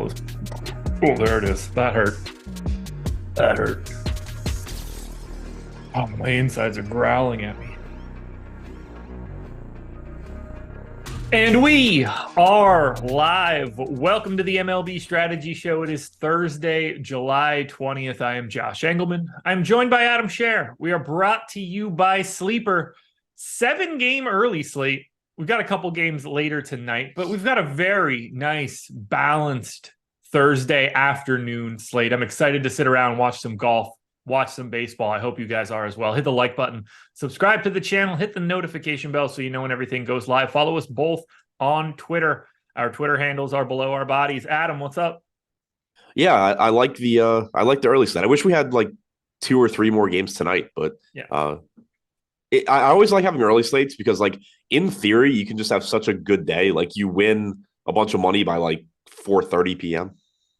close. Oh, there it is. That hurt. That hurt. Oh, my insides are growling at me. And we are live. Welcome to the MLB Strategy Show. It is Thursday, July 20th. I am Josh Engleman. I'm joined by Adam Scherer. We are brought to you by Sleeper. 7-game early slate. We've got a couple games later tonight, but we've got a very nice, balanced Thursday afternoon slate. I'm excited to sit around, watch some golf, watch some baseball. I hope you guys are as well. Hit the like button, subscribe to the channel, hit the notification bell so you know when everything goes live. Follow us both on Twitter. Our Twitter handles are below our bodies. Adam, what's up? Yeah, I like the early slate. I wish we had like 2 or 3 more games tonight, but yeah. I always like having early slates because, like, in theory, you can just have such a good day. Like, you win a bunch of money by like 4:30 p.m.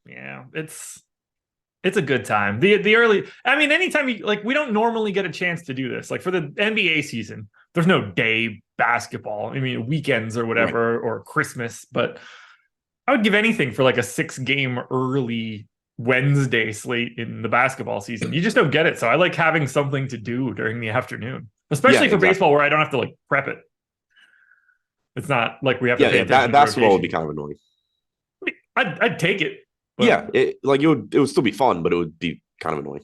Yeah, it's a good time. The early, I mean, anytime you like, we don't normally get a chance to do this. Like for the NBA season, there's no day basketball. I mean, weekends or whatever, right, or Christmas. But I would give anything for like a 6-game early Wednesday slate in the basketball season. You just don't get it. So I like having something to do during the afternoon, especially for baseball where I don't have to like prep it. It's not like we have to pay attention. Basketball would be kind of annoying. I'd take it. But yeah, it would still be fun, but it would be kind of annoying.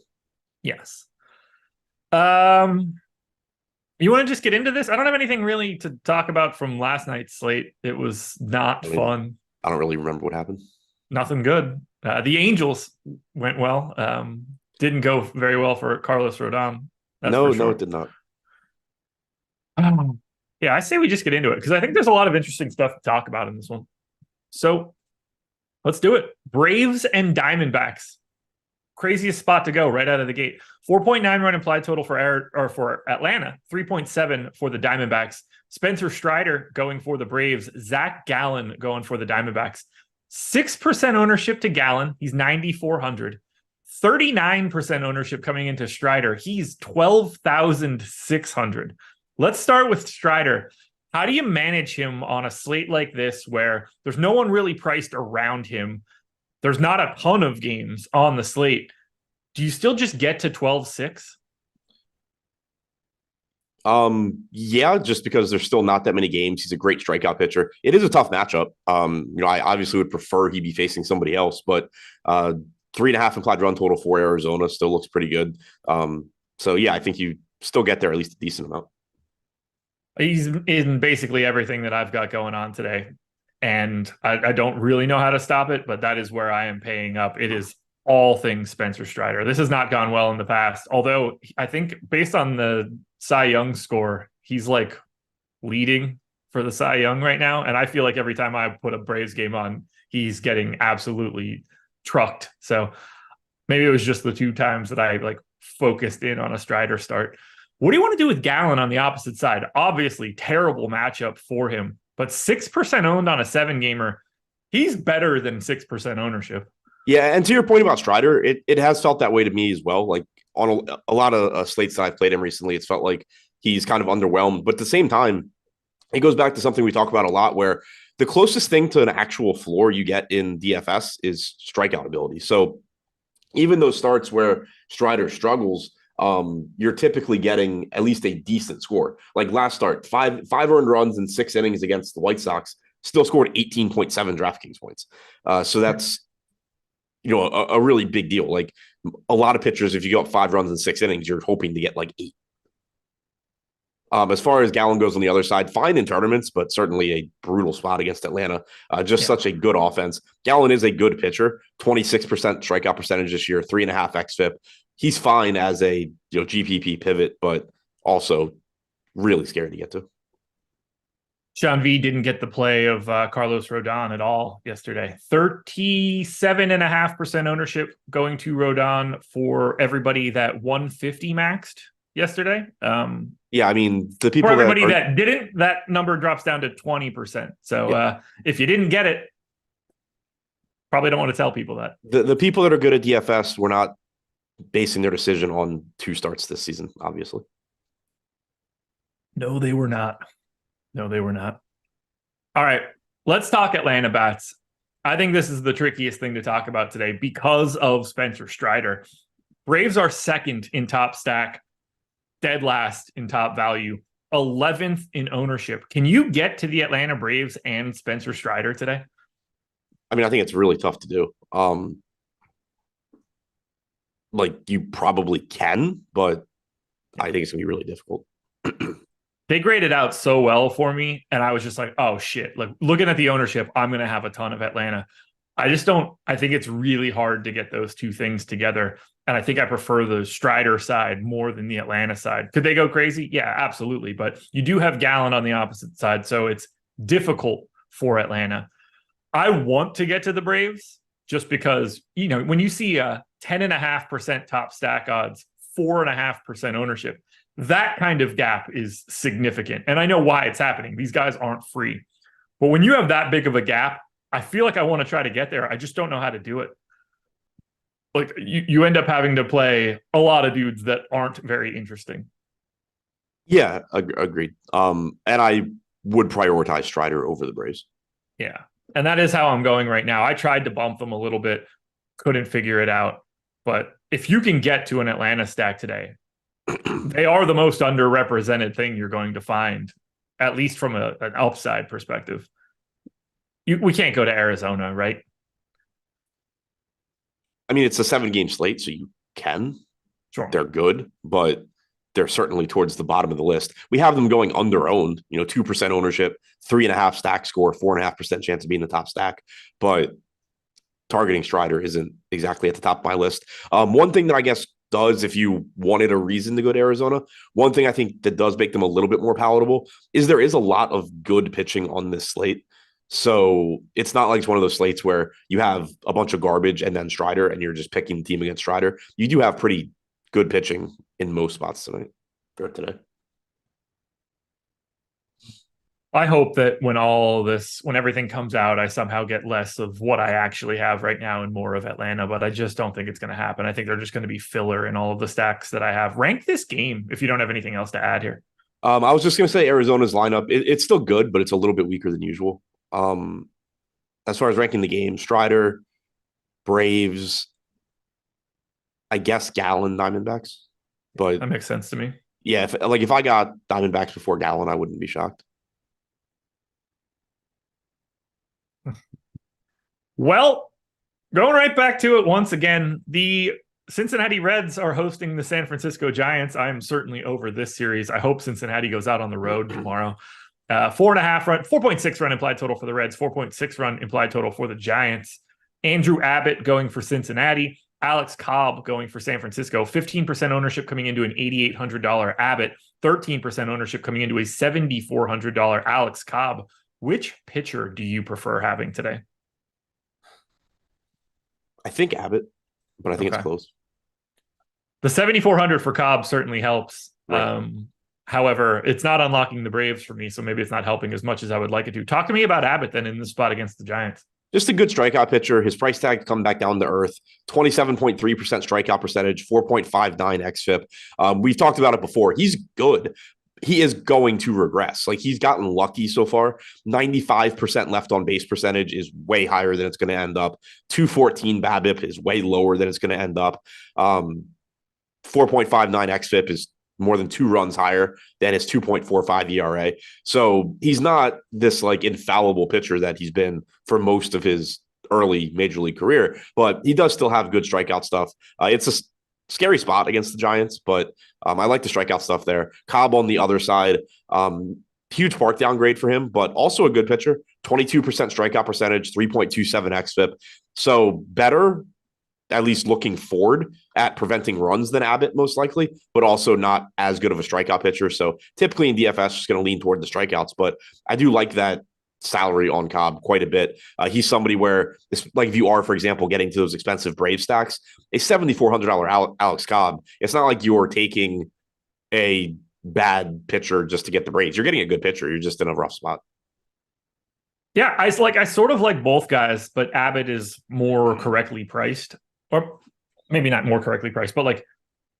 Yes. You want to just get into this? I don't have anything really to talk about from last night's slate. It was not fun. I don't really remember what happened. Nothing good. The Angels went well. Didn't go very well for Carlos Rodon. No, it did not. Yeah, I say we just get into it because I think there's a lot of interesting stuff to talk about in this one. So let's do it. Braves and Diamondbacks. Craziest spot to go right out of the gate. 4.9 run implied total for Atlanta. 3.7 for the Diamondbacks. Spencer Strider going for the Braves. Zach Gallen going for the Diamondbacks. 6% ownership to Gallen. He's 9,400. 39% ownership coming into Strider. He's 12,600. Let's start with Strider. How do you manage him on a slate like this where there's no one really priced around him? There's not a ton of games on the slate. Do you still just get to 12-6? Yeah, just because there's still not that many games. He's a great strikeout pitcher. It is a tough matchup. I obviously would prefer he be facing somebody else, but 3.5 implied run total for Arizona still looks pretty good. So yeah, I think you still get there at least a decent amount. He's in basically everything that I've got going on today. And I don't really know how to stop it, but that is where I am paying up. It is all things Spencer Strider. This has not gone well in the past, although I think based on the Cy Young score, he's like leading for the Cy Young right now. And I feel like every time I put a Braves game on, he's getting absolutely trucked. So maybe it was just the 2 times that I like focused in on a Strider start. What do you want to do with Gallen on the opposite side? Obviously, terrible matchup for him, but 6% owned on a 7-gamer. He's better than 6% ownership. Yeah, and to your point about Strider, it has felt that way to me as well. Like on a lot of slates that I've played him recently, it's felt like he's kind of underwhelmed. But at the same time, it goes back to something we talk about a lot where the closest thing to an actual floor you get in DFS is strikeout ability. So even those starts where Strider struggles, you're typically getting at least a decent score. Like last start, five earned runs in 6 innings against the White Sox, still scored 18.7 DraftKings points. So that's, a really big deal. Like a lot of pitchers, if you go up 5 runs in 6 innings, you're hoping to get like 8. As far as Gallen goes on the other side, fine in tournaments, but certainly a brutal spot against Atlanta. Such a good offense. Gallen is a good pitcher, 26% strikeout percentage this year, 3.5 xFIP. He's fine as a GPP pivot, but also really scary to get to. Sean V didn't get the play of Carlos Rodon at all yesterday. 37.5% ownership going to Rodon for everybody that 150 maxed yesterday. Yeah, I mean, the people for everybody that didn't, that number drops down to 20%. So if you didn't get it, probably don't want to tell people that. The people that are good at DFS were not basing their decision on 2 starts this season, obviously. No, they were not. All right, let's talk Atlanta bats. I think this is the trickiest thing to talk about today because of Spencer Strider. Braves are second in top stack, dead last in top value, 11th in ownership. Can you get to the Atlanta Braves and Spencer Strider today? I mean, I think it's really tough to do. Like you probably can, but I think it's gonna be really difficult. They graded out so well for me, and I was just like, oh shit. Like looking at the ownership, I'm gonna have a ton of Atlanta. I think it's really hard to get those two things together. And I think I prefer the Strider side more than the Atlanta side. Could they go crazy? Yeah, absolutely. But you do have Gallen on the opposite side. So it's difficult for Atlanta. I want to get to the Braves just because, when you see a 10.5% top stack odds, 4.5% ownership, that kind of gap is significant. And I know why it's happening. These guys aren't free. But when you have that big of a gap, I feel like I want to try to get there. I just don't know how to do it. Like you end up having to play a lot of dudes that aren't very interesting. Yeah, agreed. And I would prioritize Strider over the Braves. Yeah. And that is how I'm going right now. I tried to bump them a little bit, couldn't figure it out. But if you can get to an Atlanta stack today, they are the most underrepresented thing you're going to find, at least from an upside perspective. We can't go to Arizona, right? I mean, it's a 7-game slate, so you can. Sure. They're good, but they're certainly towards the bottom of the list. We have them going under-owned, 2% ownership, 3.5 stack score, 4.5% chance of being the top stack. But targeting Strider isn't exactly at the top of my list. One thing that I guess does, if you wanted a reason to go to Arizona, one thing I think that does make them a little bit more palatable is there is a lot of good pitching on this slate. So it's not like it's one of those slates where you have a bunch of garbage and then Strider and you're just picking the team against Strider. You do have pretty good pitching in most spots tonight or today. I hope that when everything comes out, I somehow get less of what I actually have right now and more of Atlanta, but I just don't think it's going to happen. I think they're just going to be filler in all of the stacks that I have. Rank this game if you don't have anything else to add here. I was just going to say Arizona's lineup, it's still good, but it's a little bit weaker than usual. As far as ranking the game, Strider, Braves, I guess Gallen, Diamondbacks. But that makes sense to me. Yeah, if I got Diamondbacks before Gallen, I wouldn't be shocked. Well, going right back to it once again, the Cincinnati Reds are hosting the San Francisco Giants. I'm certainly over this series. I hope Cincinnati goes out on the road tomorrow. 4.6 run implied total for the Reds, 4.6 run implied total for the Giants. Andrew Abbott going for Cincinnati, Alex Cobb going for San Francisco, 15% ownership coming into an $8,800 Abbott, 13% ownership coming into a $7,400 Alex Cobb. Which pitcher do you prefer having today? I think Abbott, but I think it's close. The 7,400 for Cobb certainly helps. Right. However, it's not unlocking the Braves for me, so maybe it's not helping as much as I would like it to. Talk to me about Abbott then in this spot against the Giants. Just a good strikeout pitcher. His price tag come back down to earth. 27.3% strikeout percentage, 4.59 xFIP. We've talked about it before. He's good. He is going to regress. Like he's gotten lucky so far. 95% left on base percentage is way higher than it's going to end up. 214 BABIP is way lower than it's going to end up. 4.59 xFIP is more than 2 runs higher than his 2.45 ERA. So he's not this like infallible pitcher that he's been for most of his early major league career, but he does still have good strikeout stuff. It's a scary spot against the Giants, but I like the strikeout stuff there. Cobb on the other side, huge park downgrade for him, but also a good pitcher. 22% strikeout percentage, 3.27 xFIP. So better, at least looking forward, at preventing runs than Abbott most likely, but also not as good of a strikeout pitcher. So typically in DFS, just going to lean toward the strikeouts, but I do like that salary on Cobb quite a bit. He's somebody where, like if you are, for example, getting to those expensive Brave stacks, a $7,400 Alex Cobb, it's not like you're taking a bad pitcher just to get the Braves. You're getting a good pitcher. You're just in a rough spot. Yeah, I sort of like both guys, but Abbott is more correctly priced. Or maybe not more correctly priced, but like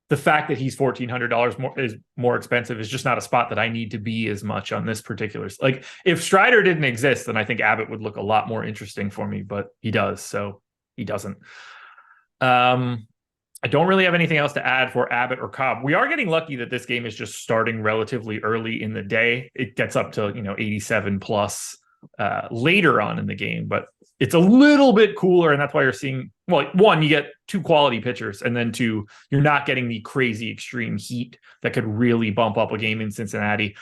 the fact that he's $1,400 more expensive is just not a spot that I need to be as much on this particular. Like if Strider didn't exist, then I think Abbott would look a lot more interesting for me, but he does. So he doesn't. I don't really have anything else to add for Abbott or Cobb. We are getting lucky that this game is just starting relatively early in the day. It gets up to 87 plus later on in the game, but it's a little bit cooler, and that's why you're seeing, well, one, you get two quality pitchers, and then two, you're not getting the crazy extreme heat that could really bump up a game in Cincinnati.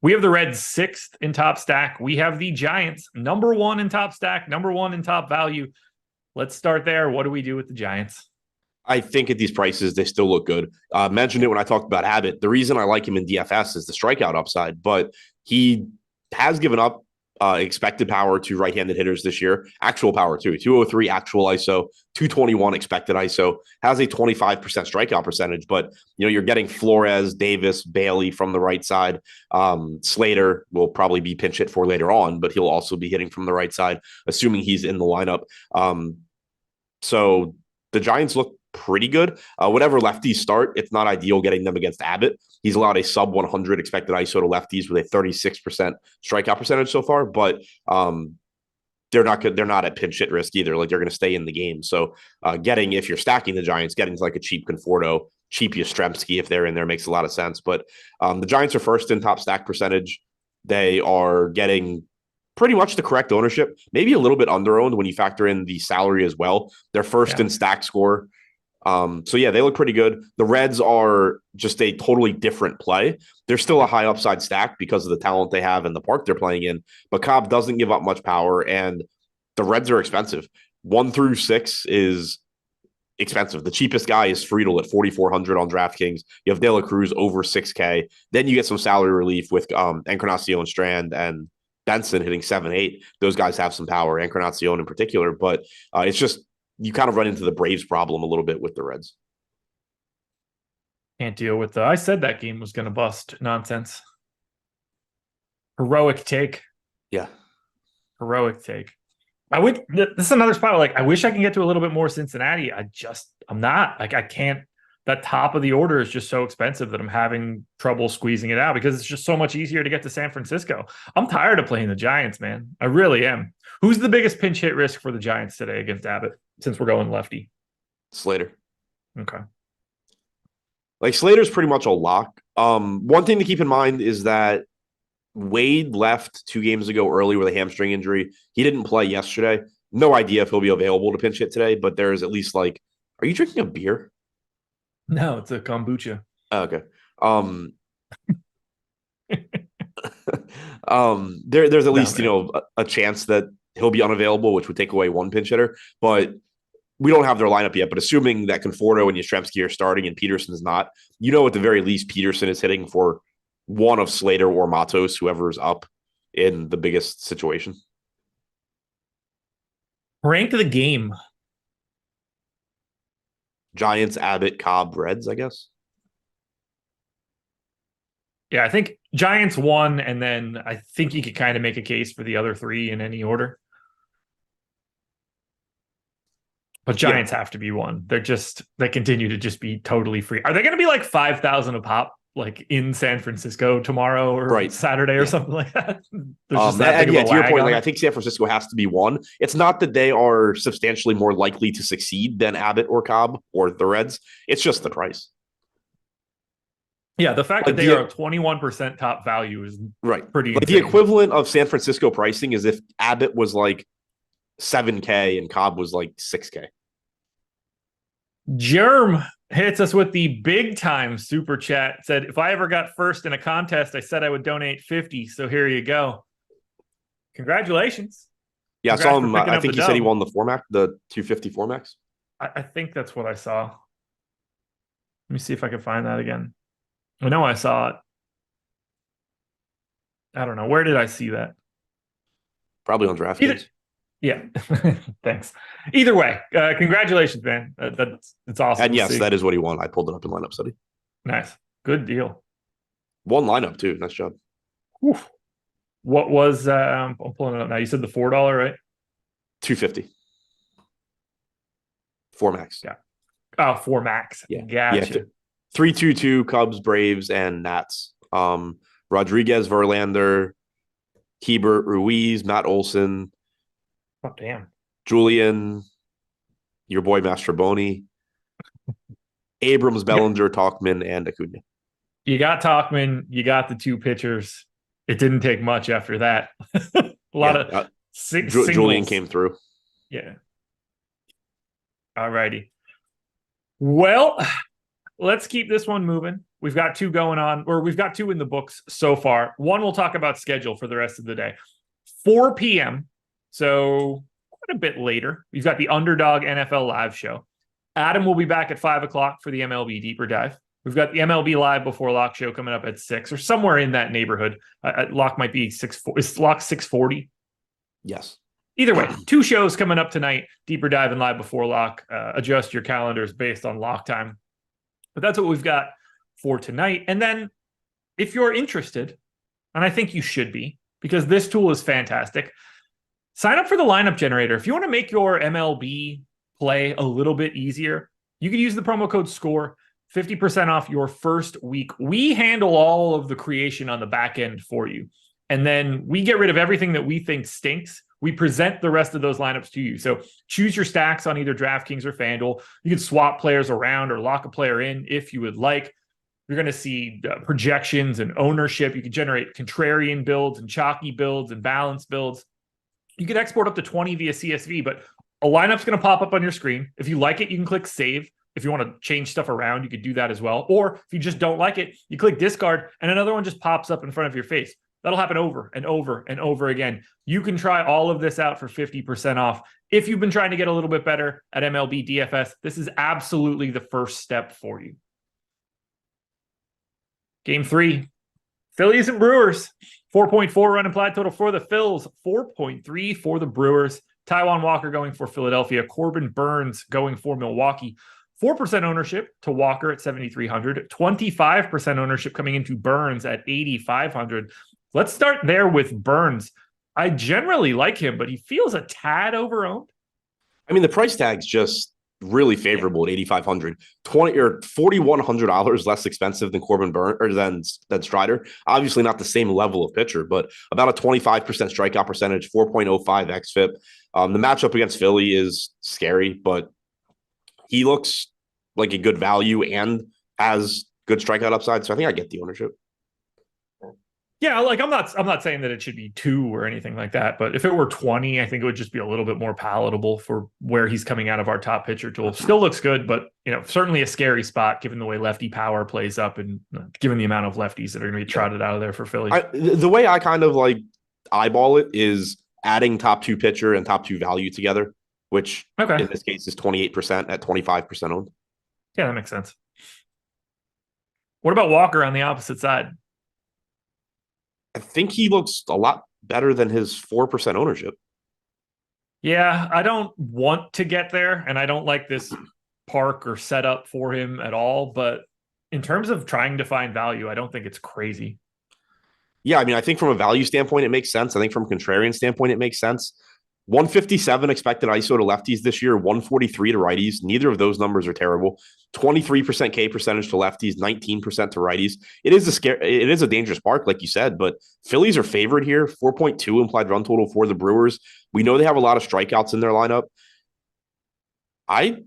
We have the Reds 6th in top stack. We have the Giants number 1 in top stack, number 1 in top value. Let's start there. What do we do with the Giants? I think at these prices, they still look good. Mentioned it when I talked about Abbott. The reason I like him in DFS is the strikeout upside, but he has given up expected power to right-handed hitters this year. Actual power, too. 203 actual ISO, 221 expected ISO, has a 25% strikeout percentage, but you're getting Flores, Davis, Bailey from the right side. Slater will probably be pinch hit for later on, but he'll also be hitting from the right side, assuming he's in the lineup. So the Giants look pretty good. Whatever lefties start, it's not ideal getting them against Abbott. He's allowed a sub 100 expected ISO to lefties with a 36% strikeout percentage so far, but they're not good. They're not at pinch hit risk either. Like they're going to stay in the game. So if you're stacking the Giants, getting like a cheap Conforto, cheap Yastrzemski if they're in there makes a lot of sense. But the Giants are first in top stack percentage. They are getting pretty much the correct ownership, maybe a little bit under-owned when you factor in the salary as well. They're first in stack score. So yeah, they look pretty good. The Reds are just a totally different play. They're still a high upside stack because of the talent they have and the park they're playing in, but Cobb doesn't give up much power, and the Reds are expensive. 1 through 6 is expensive. The cheapest guy is Friedel at 4,400 on DraftKings. You have De La Cruz over 6K. Then you get some salary relief with Encarnacion, Strand, and Benson hitting 7-8. Those guys have some power, Encarnacion in particular, but it's just, you kind of run into the Braves problem a little bit with the Reds. Can't deal with I said that game was going to bust nonsense. Heroic take. Yeah. Heroic take. This is another spot where, I wish I can get to a little bit more Cincinnati. I'm not. I can't. That top of the order is just so expensive that I'm having trouble squeezing it out because it's just so much easier to get to San Francisco. I'm tired of playing the Giants, man. I really am. Who's the biggest pinch hit risk for the Giants today against Abbott, since we're going lefty? Slater. Okay. Slater's pretty much a lock. One thing to keep in mind is that Wade left 2 games ago early with a hamstring injury. He didn't play yesterday. No idea if he'll be available to pinch hit today, but there's at least are you drinking a beer? No, it's a kombucha. Oh, okay. There's at least, a chance that he'll be unavailable, which would take away one pinch hitter, but we don't have their lineup yet. But assuming that Conforto and Yastrzemski are starting and Peterson's not, at the very least, Peterson is hitting for one of Slater or Matos, whoever's up in the biggest situation. Rank the game. Giants, Abbott, Cobb, Reds, I guess. Yeah, I think Giants 1, and then I think you could kind of make a case for the other 3 in any order. But Giants have to be 1. They continue to just be totally free. Are they going to be 5,000 a pop, in San Francisco tomorrow or Saturday or something like that? To your point, I think San Francisco has to be 1. It's not that they are substantially more likely to succeed than Abbott or Cobb or the Reds. It's just the price. Yeah, the fact that they are 21% top value is pretty insane. The equivalent of San Francisco pricing is if Abbott was 7K and Cobb was 6K. Germ hits us with the big time super chat. Said, if I ever got first in a contest, I said I would donate 50. So here you go. Congratulations. Yeah, I saw him. I think he said he won the 250 Formax. I think that's what I saw. Let me see if I can find that again. I know I saw it. I don't know. Where did I see that? Probably on DraftKings. Yeah. Thanks. Either way, congratulations, man. It's awesome. And yes, that is what he won. I pulled it up in lineup study. Nice. Good deal. One lineup too. Nice job. Oof. What was I'm pulling it up now. You said the $4, right? 250. Formax. Yeah. Oh, Formax. Yeah. Gotcha. 3-2-2 Cubs, Braves, and Nats. Rodriguez, Verlander, Hebert, Ruiz, Matt Olson. Oh, damn. Julian, your boy Mastroboni, Abrams, Bellinger, Talkman, and Acuna. You got Talkman. You got the 2 pitchers. It didn't take much after that. A lot of Julian came through. Yeah. All righty. Well, let's keep this one moving. We've got 2 going on, or we've got 2 in the books so far. One, we'll talk about schedule for the rest of the day. 4 p.m. So quite a bit later. We've got the Underdog NFL Live show. Adam will be back at 5 o'clock for the MLB Deeper Dive. We've got the MLB Live Before Lock show coming up at 6 or somewhere in that neighborhood. Lock might be 6. Is Lock 6:40? Yes. Either way, 2 shows coming up tonight. Deeper Dive and Live Before Lock. Adjust your calendars based on lock time. But that's what we've got for tonight. And then if you're interested, and I think you should be, because this tool is fantastic, sign up for the lineup generator. If you want to make your MLB play a little bit easier, you can use the promo code SCORE, 50% off your first week. We handle all of the creation on the back end for you. And then we get rid of everything that we think stinks. We present the rest of those lineups to you. So choose your stacks on either DraftKings or FanDuel. You can swap players around or lock a player in if you would like. You're going to see projections and ownership. You can generate contrarian builds and chalky builds and balanced builds. You can export up to 20 via CSV, but a lineup's going to pop up on your screen. If you like it, you can click save. If you want to change stuff around, you could do that as well. Or if you just don't like it, you click discard and another one just pops up in front of your face. That'll happen over and over and over again. You can try all of this out for 50% off. If you've been trying to get a little bit better at MLB DFS, this is absolutely the first step for you. Game 3, Phillies and Brewers. 4.4 run implied total for the Phils, 4.3 for the Brewers. Taijuan Walker going for Philadelphia. Corbin Burns going for Milwaukee. 4% ownership to Walker at 7,300. 25% ownership coming into Burns at 8,500. Let's start there with Burns. I generally like him, but he feels a tad overowned. I mean, the price tag's just really favorable at 8,500. $20 or $4,100 less expensive than Corbin Burns or than Strider. Obviously not the same level of pitcher, but about a 25% strikeout percentage, 4.05 xFIP. The matchup against Philly is scary, but he looks like a good value and has good strikeout upside. So I think I get the ownership. Yeah, like I'm not saying that it should be 2 or anything like that, but if it were 20, I think it would just be a little bit more palatable for where he's coming out of our top pitcher tool. Still looks good, but certainly a scary spot given the way lefty power plays up and given the amount of lefties that are going to be trotted out of there for Philly. The way I kind of like eyeball it is adding top 2 pitcher and top 2 value together, which in this case is 28% at 25% owned. Yeah, that makes sense. What about Walker on the opposite side? I think he looks a lot better than his 4% ownership. Yeah, I don't want to get there, and I don't like this park or setup for him at all. But in terms of trying to find value, I don't think it's crazy. Yeah, I mean, I think from a value standpoint, it makes sense. I think from a contrarian standpoint, it makes sense. 157 expected ISO to lefties this year, 143 to righties. Neither of those numbers are terrible. 23% K percentage to lefties, 19% to righties. It is a dangerous park, like you said, but Phillies are favored here. 4.2 implied run total for the Brewers. We know they have a lot of strikeouts in their lineup. I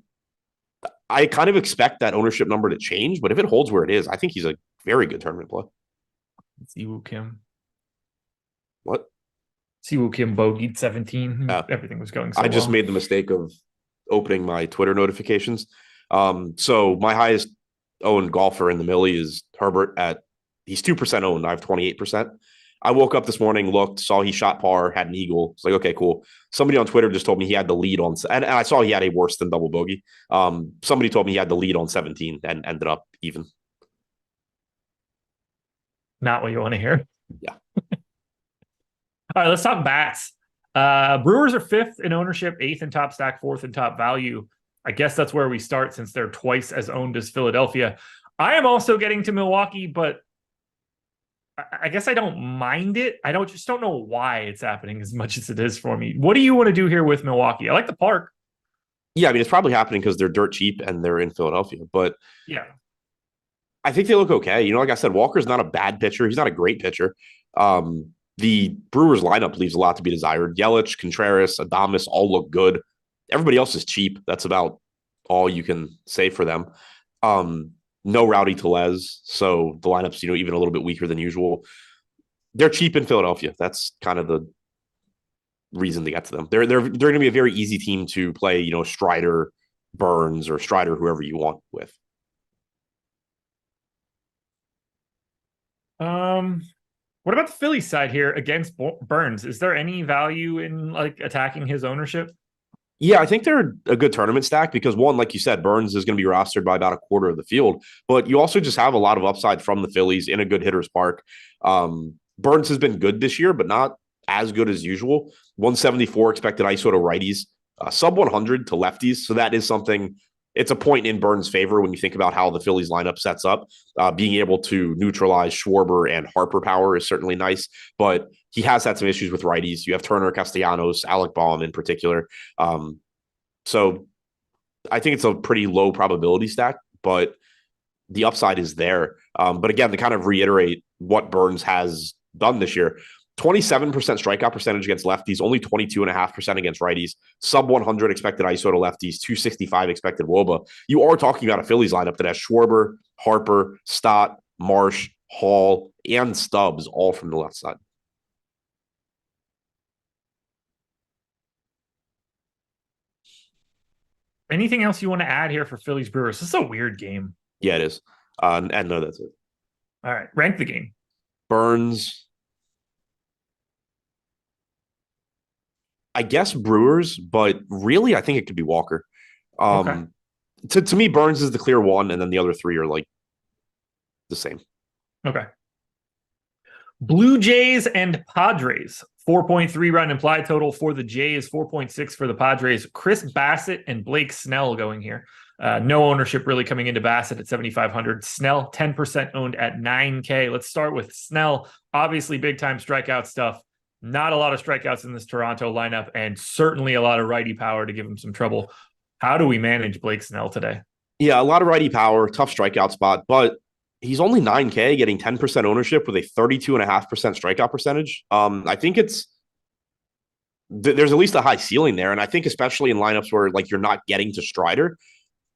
kind of expect that ownership number to change, but if it holds where it is, I think he's a very good tournament play. Siwoo Kim. What? Siwoo Kim bogeyed 17. Everything was going so I just made the mistake of opening my Twitter notifications. So my highest owned golfer in the Millie is Herbert he's 2% owned. I have 28%. I woke up this morning, looked, saw he shot par, had an eagle. It's like, okay, cool. Somebody on Twitter just told me he had the lead on, and I saw he had a worse than double bogey. Somebody told me he had the lead on 17 and ended up even. Not what you want to hear. Yeah. All right, let's talk bats. Brewers are 5th in ownership, 8th in top stack, 4th in top value. I guess that's where we start since they're twice as owned as Philadelphia. I am also getting to Milwaukee, but I guess I don't mind it. I just don't know why it's happening as much as it is for me. What do you want to do here with Milwaukee? I like the park. Yeah, I mean, it's probably happening because they're dirt cheap and they're in Philadelphia. But yeah, I think they look okay. Like I said, Walker's not a bad pitcher. He's not a great pitcher. The Brewers lineup leaves a lot to be desired. Yelich, Contreras, Adames all look good. Everybody else is cheap. That's about all you can say for them. No Rowdy Tellez, so the lineup's even a little bit weaker than usual. They're cheap in Philadelphia. That's kind of the reason to get to them. They're going to be a very easy team to play. Strider, Burns, or Strider, whoever you want with. What about the Phillies side here against Burns? Is there any value in like attacking his ownership? Yeah, I think they're a good tournament stack because one, like you said, Burns is going to be rostered by about a quarter of the field, but you also just have a lot of upside from the Phillies in a good hitter's park. Burns has been good this year, but not as good as usual. 174 expected ISO to righties, sub 100 to lefties. So that is something. It's a point in Burns' favor when you think about how the Phillies lineup sets up. Being able to neutralize Schwarber and Harper power is certainly nice, but he has had some issues with righties. You have Turner, Castellanos, Alec Baum in particular. So I think it's a pretty low probability stack, but the upside is there. But again, to kind of reiterate what Burns has done this year, 27% strikeout percentage against lefties, only 22.5% against righties, sub 100 expected ISO to lefties, 265 expected WOBA. You are talking about a Phillies lineup that has Schwarber, Harper, Stott, Marsh, Hall, and Stubbs all from the left side. Anything else you want to add here for Phillies Brewers? This is a weird game. Yeah, it is. And no, that's it. All right, rank the game. Burns. I guess Brewers, but really I think it could be Walker. Okay. To me, Burns is the clear one, and then the other three are like the same. Okay. Blue Jays and Padres. 4.3 run implied total for the Jays, 4.6 for the Padres. Chris Bassett and Blake Snell going here. No ownership really coming into Bassett at 7,500. Snell, 10% owned at 9K. Let's start with Snell. Obviously, big time strikeout stuff. Not a lot of strikeouts in this Toronto lineup, and certainly a lot of righty power to give him some trouble. How do we manage Blake Snell today? Yeah, a lot of righty power, tough strikeout spot, but he's only 9K, getting 10% ownership with a 32.5% strikeout percentage. I think there's at least a high ceiling there, and I think especially in lineups where like you're not getting to Strider,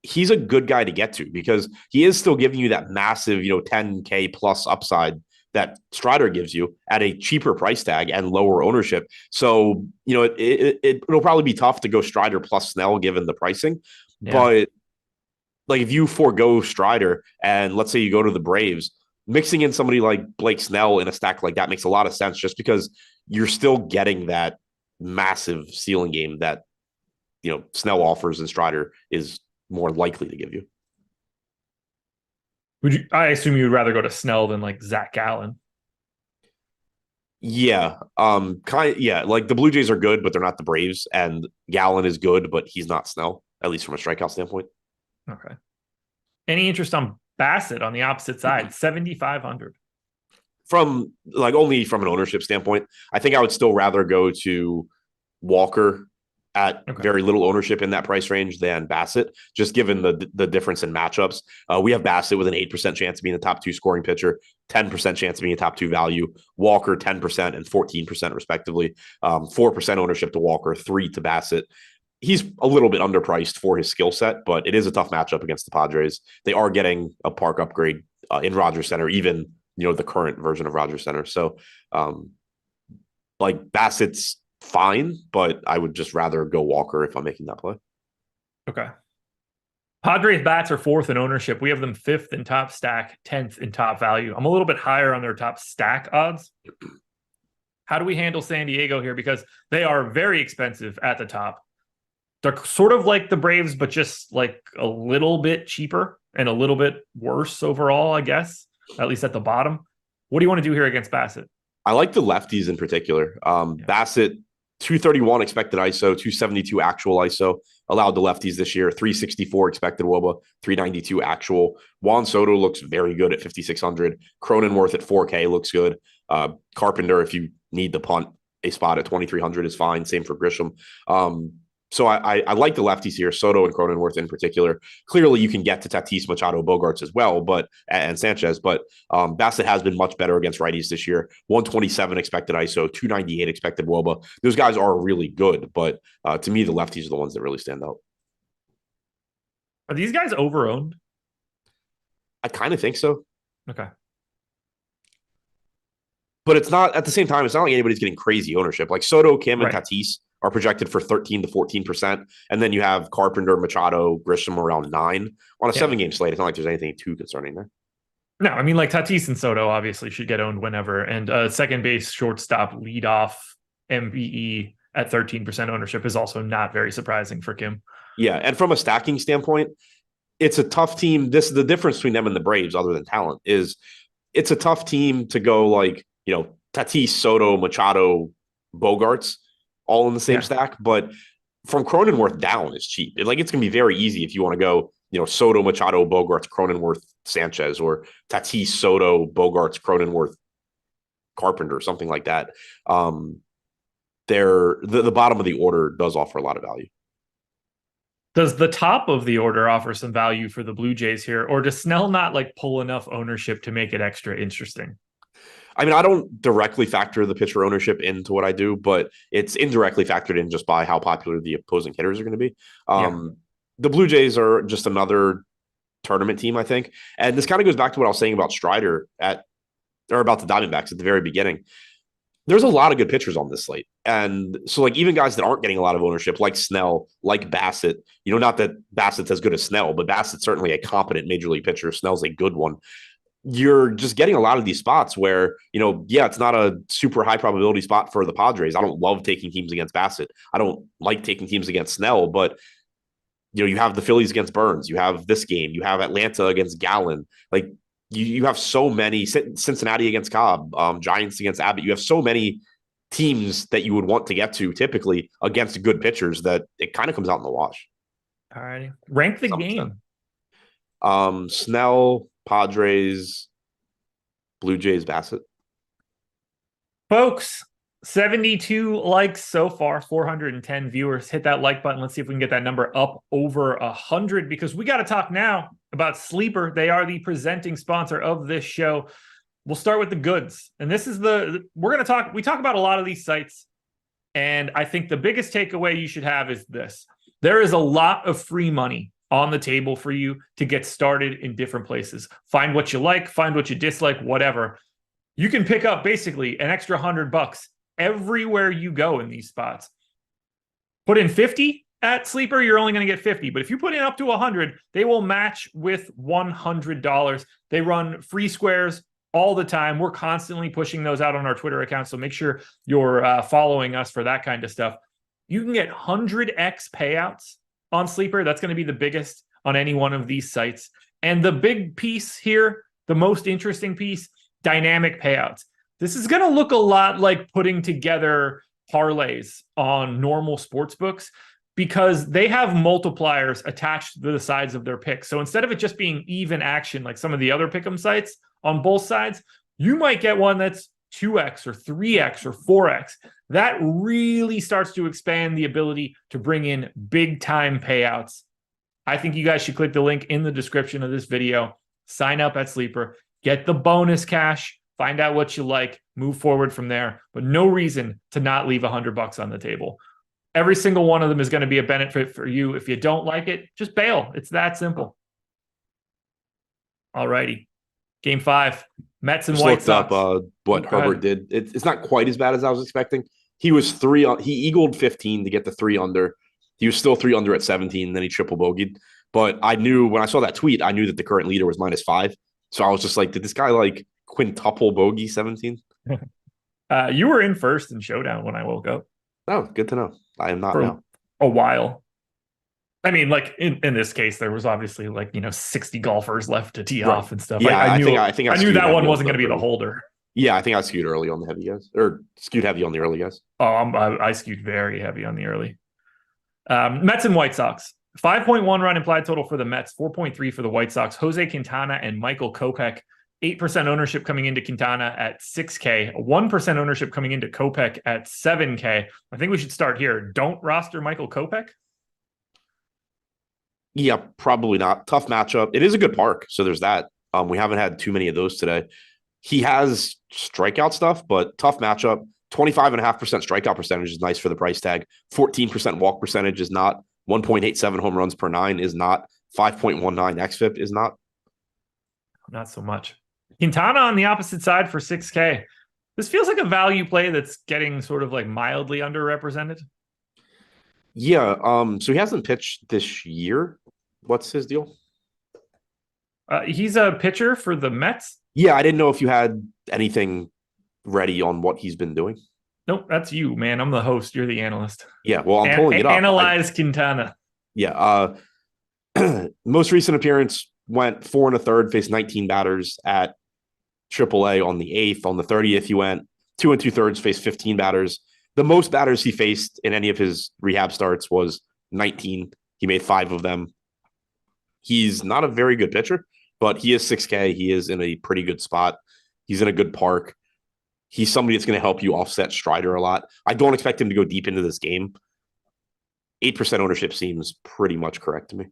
he's a good guy to get to because he is still giving you that massive 10K plus upside that Strider gives you at a cheaper price tag and lower ownership. So, it'll probably be tough to go Strider plus Snell given the pricing. Yeah. But like if you forego Strider and let's say you go to the Braves, mixing in somebody like Blake Snell in a stack like that makes a lot of sense just because you're still getting that massive ceiling game that, Snell offers and Strider is more likely to give you. I assume you would rather go to Snell than like Zach Gallen. Yeah. Like the Blue Jays are good, but they're not the Braves. And Gallen is good, but he's not Snell, at least from a strikeout standpoint. Okay. Any interest on Bassett on the opposite side? 7,500. From like only from an ownership standpoint, I think I would still rather go to Walker at very little ownership in that price range than Bassett, just given the difference in matchups. We have Bassett with an 8% chance of being the top 2 scoring pitcher, 10% chance of being a top 2 value, Walker 10% and 14% respectively, 4% ownership to Walker, 3 to Bassett. He's a little bit underpriced for his skill set, but it is a tough matchup against the Padres. They are getting a park upgrade in Rogers Center, even, the current version of Rogers Center. So like Bassett's fine, but I would just rather go Walker if I'm making that play. Okay. Padres bats are 4th in ownership. We have them 5th in top stack, 10th in top value. I'm a little bit higher on their top stack odds. How do we handle San Diego here? Because they are very expensive at the top. They're sort of like the Braves, but just like a little bit cheaper and a little bit worse overall, I guess, at least at the bottom. What do you want to do here against Bassett? I like the lefties in particular. Bassett, 231 expected ISO, 272 actual ISO, allowed the lefties this year, 364 expected WOBA, 392 actual. Juan Soto looks very good at 5,600. Cronenworth at 4K looks good. Carpenter, if you need to punt a spot at 2,300 is fine. Same for Grisham. So I like the lefties here, Soto and Cronenworth in particular. Clearly, you can get to Tatis, Machado, Bogarts as well, and Sanchez. But Bassett has been much better against righties this year. 127 expected ISO, 298 expected WOBA. Those guys are really good, but to me, the lefties are the ones that really stand out. Are these guys over-owned? I kind of think so. Okay. But it's not, at the same time, it's not like anybody's getting crazy ownership. Like Soto, Kim, and Right. Tatis are projected for 13 to 14%. And then you have Carpenter, Machado, Grisham around 9 on a 7-game slate. It's not like there's anything too concerning there. No, I mean, like Tatis and Soto obviously should get owned whenever. And second base, shortstop, leadoff, MVE at 13% ownership is also not very surprising for Kim. Yeah. And from a stacking standpoint, it's a tough team. The difference between them and the Braves, other than talent, is it's a tough team to go like, Tatis, Soto, Machado, Bogarts, all in the same stack. But from Cronenworth down is cheap. It's going to be very easy if you want to go, Soto, Machado, Bogarts, Cronenworth, Sanchez, or Tatis, Soto, Bogarts, Cronenworth, Carpenter, something like that. The bottom of the order does offer a lot of value. Does the top of the order offer some value for the Blue Jays here, or does Snell not pull enough ownership to make it extra interesting? I mean, I don't directly factor the pitcher ownership into what I do, but it's indirectly factored in just by how popular the opposing hitters are going to be. The Blue Jays are just another tournament team, I think. And this kind of goes back to what I was saying about Strider or about the Diamondbacks at the very beginning. There's a lot of good pitchers on this slate. And so even guys that aren't getting a lot of ownership, like Snell, like Bassett, not that Bassett's as good as Snell, but Bassett's certainly a competent major league pitcher. Snell's a good one. You're just getting a lot of these spots where, it's not a super high probability spot for the Padres. I don't love taking teams against Bassett. I don't like taking teams against Snell, but you have the Phillies against Burns. You have this game. You have Atlanta against Gallen. You have so many, Cincinnati against Cobb, Giants against Abbott. You have so many teams that you would want to get to typically against good pitchers that it kind of comes out in the wash. All righty. Rank the game. Snell, Padres, Blue Jays, Bassett. Folks, 72 likes so far, 410 viewers. Hit that like button. Let's see if we can get that number up over 100, because we got to talk now about Sleeper. They are the presenting sponsor of this show. We'll start with the goods. And this is we talk about a lot of these sites. And I think the biggest takeaway you should have is this. There is a lot of free money on the table for you to get started in different places. Find what you like, find what you dislike, whatever. You can pick up basically an extra $100 everywhere you go in these spots. Put in 50 at Sleeper, you're only going to get 50. But if you put in up to 100, they will match with $100. They run free squares all the time. We're constantly pushing those out on our Twitter account. So make sure you're following us for that kind of stuff. You can get 100x payouts on Sleeper. That's going to be the biggest on any one of these sites. And the big piece here, the most interesting piece, dynamic payouts. This is going to look a lot like putting together parlays on normal sports books, because they have multipliers attached to the sides of their picks. So instead of it just being even action like some of the other pick'em sites on both sides, you might get one that's 2x or 3x or 4x. That really starts to expand the ability to bring in big time payouts. I think you guys should click the link in the description of this video, sign up at Sleeper, get the bonus cash, find out what you like, move forward from there. But no reason to not leave $100 on the table. Every single one of them is going to be a benefit for you. If you don't like it, just bail. It's that simple. All righty. Game 5, Mets and White Sox. Up what Herbert did. It's not quite as bad as I was expecting. He was he eagled 15 to get the 3 under. He was still 3 under at 17, then he triple bogeyed. But I knew when I saw that tweet, I knew that the current leader was -5. So I was just like, did this guy quintuple bogey 17? You were in first in Showdown when I woke up. Oh, good to know. I am not for now. A while. I mean, in this case, there was obviously 60 golfers left to tee off and stuff. Yeah, I knew that one heavy wasn't going to be the holder. Yeah, I think I skewed early on the heavy guys, or skewed heavy on the early guys. Oh, I skewed very heavy on the early. Mets and White Sox. 5.1 run implied total for the Mets, 4.3 for the White Sox. Jose Quintana and Michael Kopech 8% ownership coming into Quintana at 6K, 1% ownership coming into Kopech at 7K. I think we should start here. Don't roster Michael Kopech. Yeah, probably not. Tough matchup. It is a good park, so there's that. We haven't had too many of those today. He has strikeout stuff, but tough matchup. 25.5% strikeout percentage is nice for the price tag. 14% walk percentage is not. 1.87 home runs per nine is not. 5.19 xFIP is not. Not so much. Quintana on the opposite side for 6K. This feels like a value play that's getting sort of like mildly underrepresented. Yeah. So he hasn't pitched this year. What's his deal? He's a pitcher for the Mets. Yeah, I didn't know if you had anything ready on what he's been doing. Nope, that's you, man. I'm the host. You're the analyst. Yeah, well, I'm pulling it up. Analyze Quintana. Yeah. Most recent appearance went 4 1/3, faced 19 batters at AAA on the 8th. On the 30th, he went 2 2/3, faced 15 batters. The most batters he faced in any of his rehab starts was 19. He made 5 of them. He's not a very good pitcher, but he is 6K. He is in a pretty good spot. He's in a good park. He's somebody that's going to help you offset Strider a lot. I don't expect him to go deep into this game. 8% ownership seems pretty much correct to me.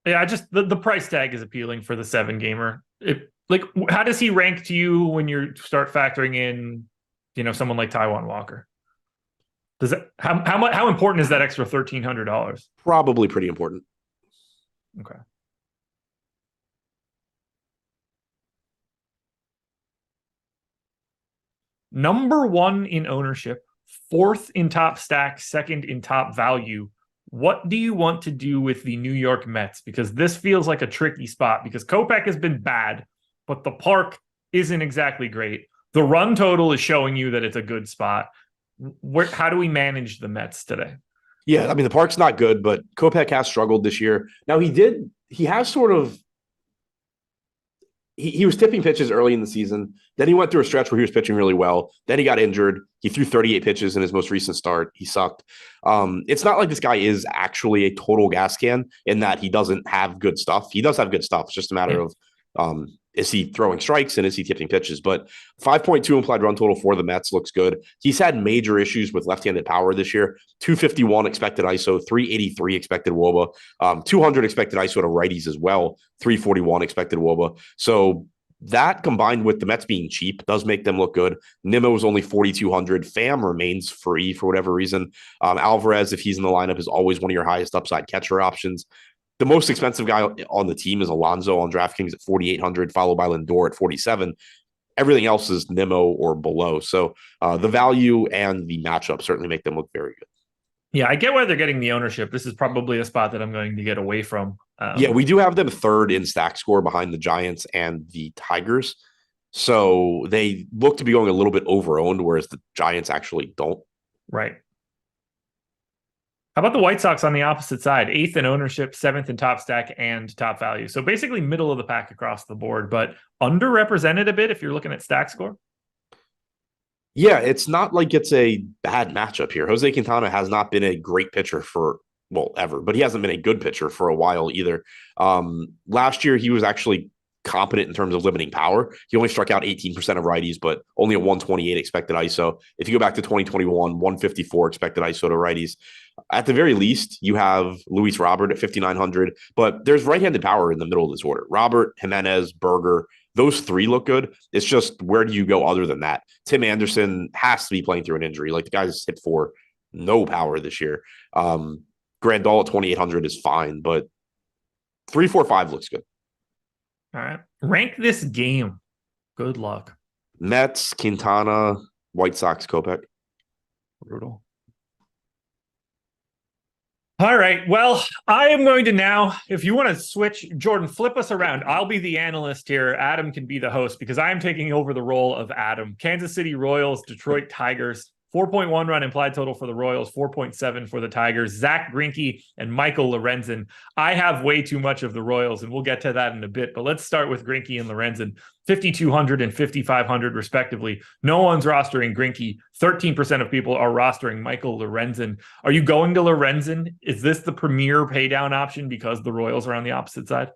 Yeah, the price tag is appealing for the 7-gamer. How does he rank to you when you start factoring in, someone like Taijuan Walker? Does it how important is that extra $1,300? Probably pretty important. Okay. Number 1 in ownership, 4th in top stack, 2nd in top value. What do you want to do with the New York Mets? Because this feels like a tricky spot because Kopech has been bad, but the park isn't exactly great. The run total is showing you that it's a good spot. How do we manage the Mets today? Yeah, I mean, the park's not good, but Kopech has struggled this year. Now, he has sort of, he was tipping pitches early in the season. Then he went through a stretch where he was pitching really well. Then he got injured. He threw 38 pitches in his most recent start. He sucked. It's not like this guy is actually a total gas can in that he doesn't have good stuff. He does have good stuff. It's just a matter of, is he throwing strikes and is he tipping pitches? But 5.2 implied run total for the Mets looks good. He's had major issues with left-handed power this year. 251 expected ISO, 383 expected WOBA, 200 expected ISO to righties as well, 341 expected WOBA. So that combined with the Mets being cheap does make them look good. Nimmo is only 4,200. Pham remains free for whatever reason. Alvarez, if he's in the lineup, is always one of your highest upside catcher options. The most expensive guy on the team is Alonso on DraftKings at 4,800, followed by Lindor at 47. Everything else is Nimmo or below. So the value and the matchup certainly make them look very good. Yeah, I get why they're getting the ownership. This is probably a spot that I'm going to get away from. Yeah, we do have them 3rd in stack score behind the Giants and the Tigers. So they look to be going a little bit over-owned, whereas the Giants actually don't. Right. How about the White Sox on the opposite side? 8th in ownership, 7th in top stack and top value. So basically middle of the pack across the board, but underrepresented a bit if you're looking at stack score. Yeah, it's not like it's a bad matchup here. Jose Quintana has not been a great pitcher ever, but he hasn't been a good pitcher for a while either. Last year, he was actually competent in terms of limiting power. He only struck out 18% of righties, but only a 128 expected ISO. If you go back to 2021, 154 expected ISO to righties. At the very least, you have Luis Robert at 5,900, but there's right-handed power in the middle of this order. Robert, Jimenez, Berger, those 3 look good. It's just where do you go other than that? Tim Anderson has to be playing through an injury. Like the guy's hit for no power this year. Grandal at 2,800 is fine, but 3, 4, 5 looks good. All right. Rank this game. Good luck. Mets, Quintana, White Sox, Kopech. Brutal. All right. Well, I am going to now, if you want to switch, Jordan, flip us around. I'll be the analyst here. Adam can be the host because I am taking over the role of Adam. Kansas City Royals, Detroit Tigers. 4.1 run implied total for the Royals, 4.7 for the Tigers. Zach Greinke and Michael Lorenzen. I have way too much of the Royals, and we'll get to that in a bit. But let's start with Greinke and Lorenzen, 5,200 and 5,500 respectively. No one's rostering Greinke. 13% of people are rostering Michael Lorenzen. Are you going to Lorenzen? Is this the premier paydown option because the Royals are on the opposite side?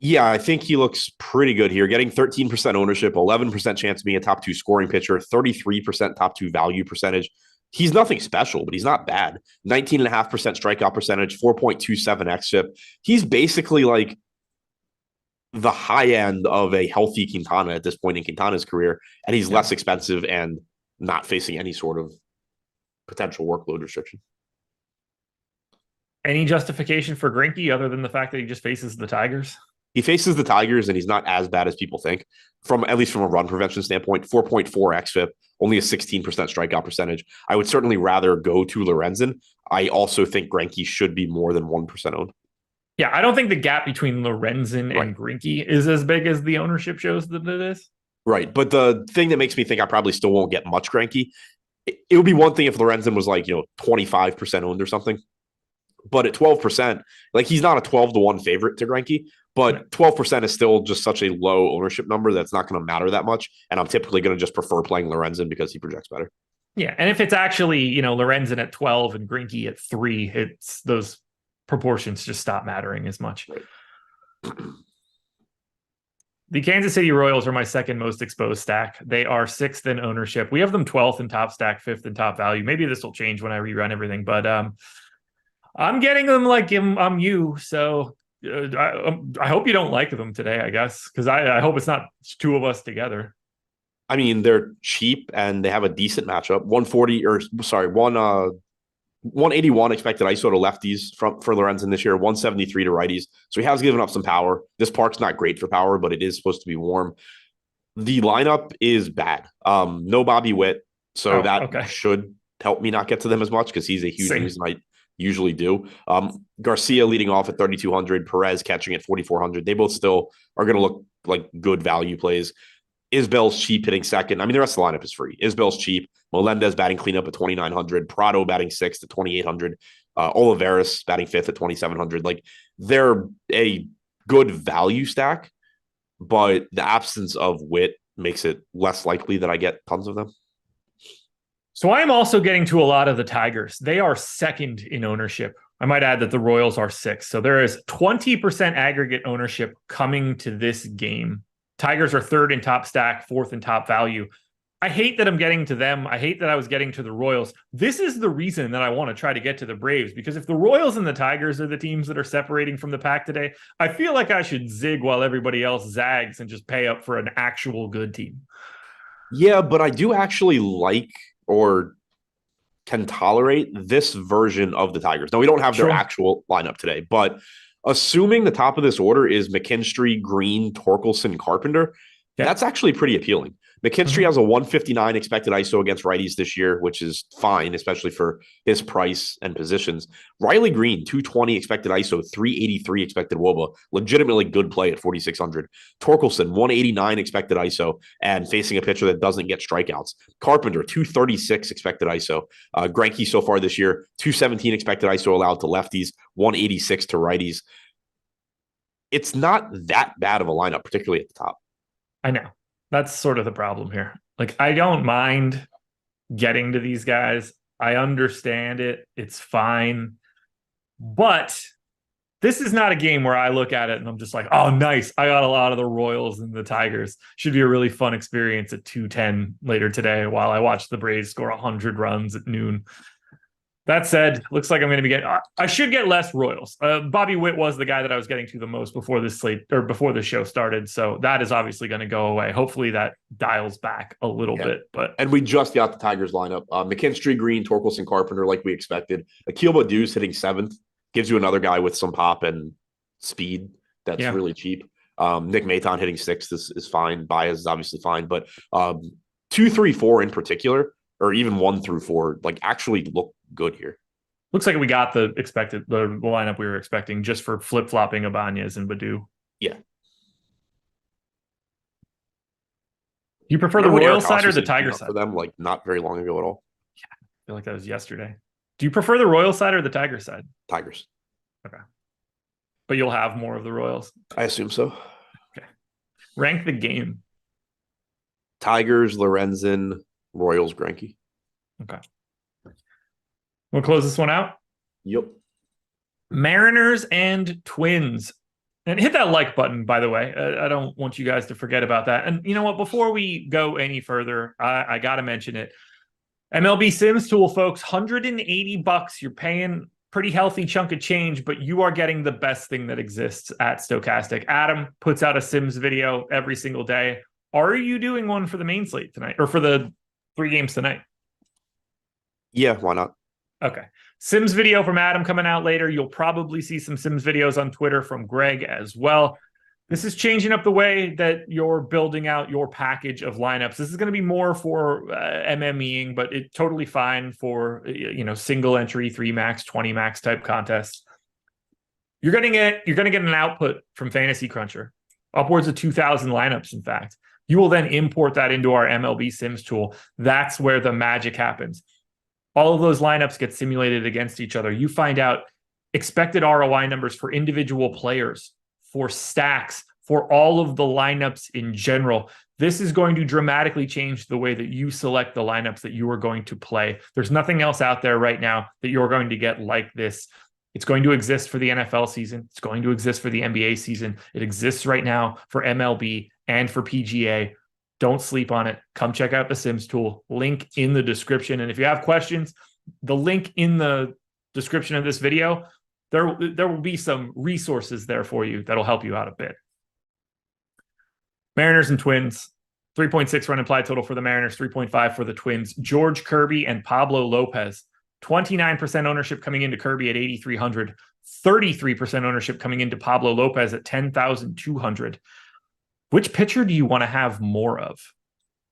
Yeah, I think he looks pretty good here. Getting 13% ownership, 11% chance of being a top 2 scoring pitcher, 33% top 2 value percentage. He's nothing special, but he's not bad. 19.5% strikeout percentage, 4.27 xFIP. He's basically like the high end of a healthy Quintana at this point in Quintana's career, and he's less expensive and not facing any sort of potential workload restriction. Any justification for Greinke other than the fact that he just faces the Tigers? He faces the Tigers, and he's not as bad as people think. At least from a run prevention standpoint, 4.4 xFIP, only a 16% strikeout percentage. I would certainly rather go to Lorenzen. I also think Greinke should be more than 1% owned. Yeah, I don't think the gap between Lorenzen and Greinke is as big as the ownership shows that it is. Right, but the thing that makes me think I probably still won't get much Greinke, it would be one thing if Lorenzen was like 25% owned or something. But at 12%, like he's not a 12-1 favorite to Greinke, but 12% is still just such a low ownership number that's not going to matter that much. And I'm typically going to just prefer playing Lorenzen because he projects better. Yeah, and if it's actually, Lorenzen at 12 and Greinke at 3, it's those proportions just stop mattering as much. Right. The Kansas City Royals are my second most exposed stack. They are 6th in ownership. We have them 12th in top stack, 5th in top value. Maybe this will change when I rerun everything, but I'm getting them like I'm you. So I hope you don't like them today, I guess, because I hope it's not 2 of us together. I mean, they're cheap and they have a decent matchup. 181 expected ISO to lefties for Lorenzen this year, 173 to righties. So he has given up some power. This park's not great for power, but it is supposed to be warm. The lineup is bad. No Bobby Witt, so that should help me not get to them as much because he's a huge reason I usually do. Garcia leading off at 3,200, Perez catching at 4,400. They both still are going to look like good value plays. Isbell's cheap hitting second. I mean, the rest of the lineup is free. Isbell's cheap. Melendez batting cleanup at 2,900. Prado batting 6th at 2,800. Olivares batting 5th at 2,700. Like, they're a good value stack, but the absence of Witt makes it less likely that I get tons of them. So I am also getting to a lot of the Tigers. They are 2nd in ownership. I might add that the Royals are 6th. So there is 20% aggregate ownership coming to this game. Tigers are 3rd in top stack, 4th in top value. I hate that I'm getting to them. I hate that I was getting to the Royals. This is the reason that I want to try to get to the Braves, because if the Royals and the Tigers are the teams that are separating from the pack today, I feel like I should zig while everybody else zags and just pay up for an actual good team. Yeah, but I do actually like or can tolerate this version of the Tigers. Now, we don't have their actual lineup today, but assuming the top of this order is McKinstry, Green, Torkelson, Carpenter, that's actually pretty appealing. McKinstry has a 159 expected ISO against righties this year, which is fine, especially for his price and positions. Riley Green, 220 expected ISO, 383 expected WOBA. Legitimately good play at 4,600. Torkelson, 189 expected ISO, and facing a pitcher that doesn't get strikeouts. Carpenter, 236 expected ISO. Greinke so far this year, 217 expected ISO allowed to lefties, 186 to righties. It's not that bad of a lineup, particularly at the top. I know. That's sort of the problem here. Like, I don't mind getting to these guys. I understand it. It's fine. But this is not a game where I look at it and I'm just like, oh, nice. I got a lot of the Royals and the Tigers. Should be a really fun experience at 2:10 later today while I watch the Braves score 100 runs at noon. That said, looks like I'm going to be getting. I should get less Royals. Bobby Witt was the guy that I was getting to the most before this slate or before the show started, so that is obviously going to go away. Hopefully, that dials back a little bit. And we just got the Tigers lineup: McKinstry, Green, Torkelson, Carpenter, like we expected. Akil Baddoo's hitting 7th, gives you another guy with some pop and speed that's really cheap. Nick Maton hitting 6th is fine. Baez is obviously fine, but 2, 3, 4 in particular, or even 1 through 4, like actually look good here. Looks like we got the lineup we were expecting just for flip-flopping Ibanez and Baddoo. Yeah. Do you prefer the Royal side or the Tiger side? For them, like not very long ago at all. Yeah, I feel like that was yesterday. Do you prefer the Royal side or the Tiger side? Tigers. Okay. But you'll have more of the Royals? I assume so. Okay. Rank the game. Tigers, Lorenzen, Royals, Greinke. Okay. We'll close this one out. Yep. Mariners and Twins. And hit that like button, by the way. I don't want you guys to forget about that. And you know what? Before we go any further, I got to mention it. MLB Sims tool, folks, $180. You're paying pretty healthy chunk of change, but you are getting the best thing that exists at Stochastic. Adam puts out a Sims video every single day. Are you doing one for the main slate tonight or for the 3 games tonight? Yeah, why not? Okay. Sims video from Adam coming out later. You'll probably see some Sims videos on Twitter from Greg as well. This is changing up the way that you're building out your package of lineups. This is going to be more for MMEing, but it's totally fine for single entry 3 max, 20 max type contests. You're going to get an output from Fantasy Cruncher, upwards of 2,000 lineups. In fact, you will then import that into our MLB Sims tool. That's where the magic happens. All of those lineups get simulated against each other. You find out expected ROI numbers for individual players, for stacks, for all of the lineups in general. This is going to dramatically change the way that you select the lineups that you are going to play. There's nothing else out there right now that you're going to get like this. It's going to exist for the NFL season. It's going to exist for the NBA season. It exists right now for MLB and for PGA. Don't sleep on it. Come check out the Sims tool. Link in the description. And if you have questions, the link in the description of this video, there will be some resources there for you that'll help you out a bit. Mariners and Twins. 3.6 run implied total for the Mariners, 3.5 for the Twins. George Kirby and Pablo Lopez. 29% ownership coming into Kirby at 8,300. 33% ownership coming into Pablo Lopez at 10,200. Which pitcher do you want to have more of?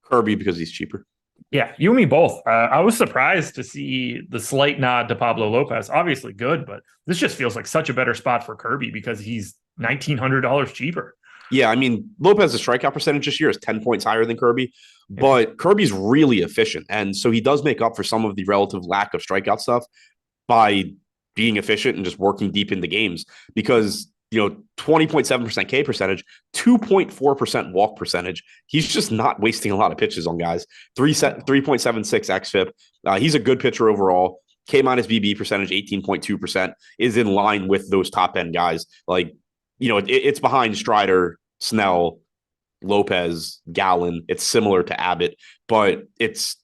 Kirby, because he's cheaper. Yeah, you and me both. I was surprised to see the slight nod to Pablo Lopez. Obviously good, but this just feels like such a better spot for Kirby because he's $1,900 cheaper. Yeah, I mean, Lopez's strikeout percentage this year is 10 points higher than Kirby, but Kirby's really efficient. And so he does make up for some of the relative lack of strikeout stuff by being efficient and just working deep into games because 20.7% K percentage, 2.4% walk percentage. He's just not wasting a lot of pitches on guys. 3.76 xFIP. He's a good pitcher overall. K minus BB percentage, 18.2% is in line with those top end guys. Like, it's behind Strider, Snell, Lopez, Gallen. It's similar to Abbott, but it's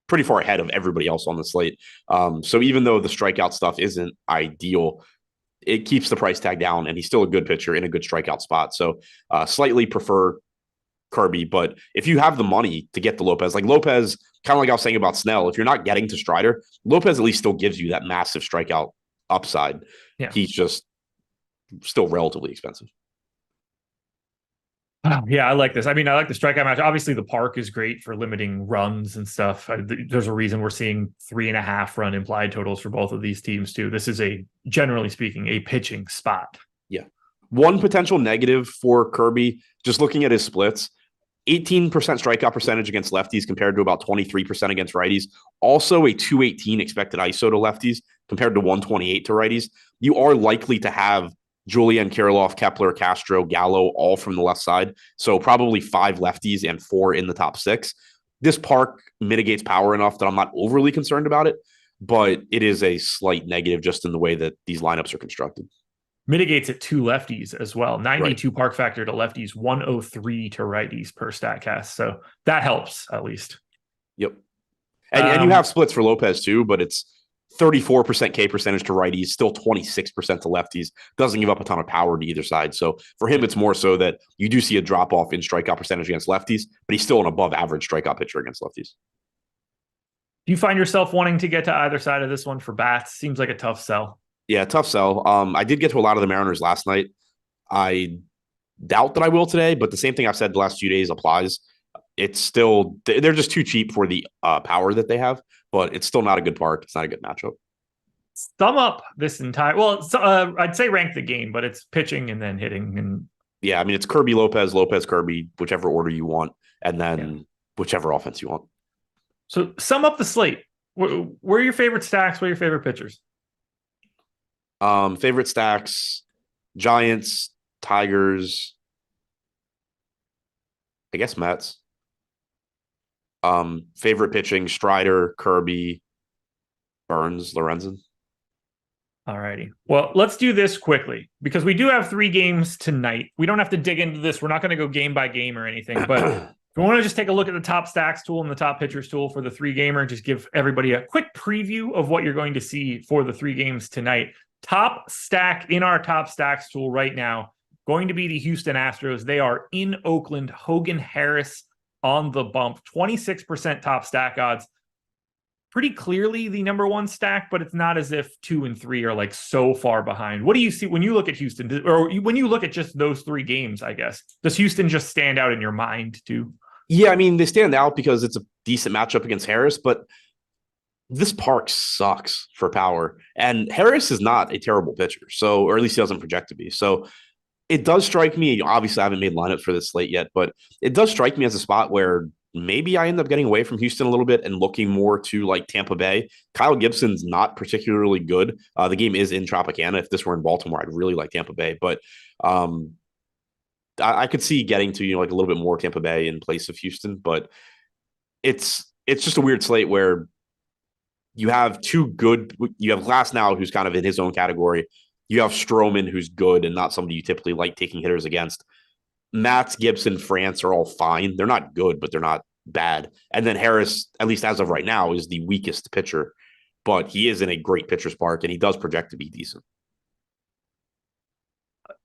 pretty far ahead of everybody else on the slate. So even though the strikeout stuff isn't ideal, it keeps the price tag down, and he's still a good pitcher in a good strikeout spot. So slightly prefer Kirby, but if you have the money to get the Lopez, like Lopez, kind of like I was saying about Snell, if you're not getting to Strider, Lopez at least still gives you that massive strikeout upside. Yeah. He's just still relatively expensive. Yeah, I like this. I mean, I like the strikeout match. Obviously, the park is great for limiting runs and stuff. There's a reason we're seeing 3.5 run implied totals for both of these teams, too. This is generally speaking, a pitching spot. Yeah. One potential negative for Kirby, just looking at his splits, 18% strikeout percentage against lefties compared to about 23% against righties. Also a 218 expected ISO to lefties compared to 128 to righties. You are likely to have Julian, Kirilloff, Kepler, Castro, Gallo, all from the left side. So probably 5 lefties and 4 in the top 6. This park mitigates power enough that I'm not overly concerned about it, but it is a slight negative just in the way that these lineups are constructed. Mitigates it to lefties as well. 92 right. Park factor to lefties, 103 to righties per StatCast. So that helps at least. Yep. And you have splits for Lopez too, but it's 34% K percentage to righties, still 26% to lefties. Doesn't give up a ton of power to either side. So for him, it's more so that you do see a drop off in strikeout percentage against lefties, but he's still an above average strikeout pitcher against lefties. Do you find yourself wanting to get to either side of this one for bats? Seems like a tough sell. Yeah, tough sell. I did get to a lot of the Mariners last night. I doubt that I will today, but the same thing I've said the last few days applies. It's still, they're just too cheap for the power that they have, but it's still not a good park. It's not a good matchup. Sum up this entire, I'd say rank the game, but it's pitching and then hitting. And yeah, I mean, it's Kirby, Lopez, Kirby, whichever order you want, and then whichever offense you want. So sum up the slate. Where are your favorite stacks? What are your favorite pitchers? Favorite stacks, Giants, Tigers, I guess Mets. Favorite pitching, Strider, Kirby, Burns, Lorenzen. All righty. Well, let's do this quickly because we do have 3 games tonight. We don't have to dig into this. We're not going to go game by game or anything, but if we want to just take a look at the top stacks tool and the top pitchers tool for the 3 gamer, just give everybody a quick preview of what you're going to see for the 3 games tonight. Top stack in our top stacks tool right now, going to be the Houston Astros. They are in Oakland. Hogan Harris on the bump, 26% top stack odds. Pretty clearly the number 1 stack, but it's not as if 2 and 3 are like so far behind. What do you see when you look at Houston, or when you look at just those 3 games, I guess? Does Houston just stand out in your mind too? Yeah, I mean, they stand out because it's a decent matchup against Harris, but this park sucks for power. And Harris is not a terrible pitcher, so, or at least he doesn't project to be. So it does strike me, obviously I haven't made lineups for this slate yet, but it does strike me as a spot where maybe I end up getting away from Houston a little bit and looking more to like Tampa Bay. Kyle Gibson's not particularly good. The game is in Tropicana. If this were in Baltimore, I'd really like Tampa Bay, but I could see getting to, like a little bit more Tampa Bay in place of Houston, but it's just a weird slate where you have 2 good, you have Glass now, who's kind of in his own category. You have Stroman, who's good and not somebody you typically like taking hitters against. Matz, Gibson, France are all fine. They're not good, but they're not bad. And then Harris, at least as of right now, is the weakest pitcher, but he is in a great pitcher's park and he does project to be decent.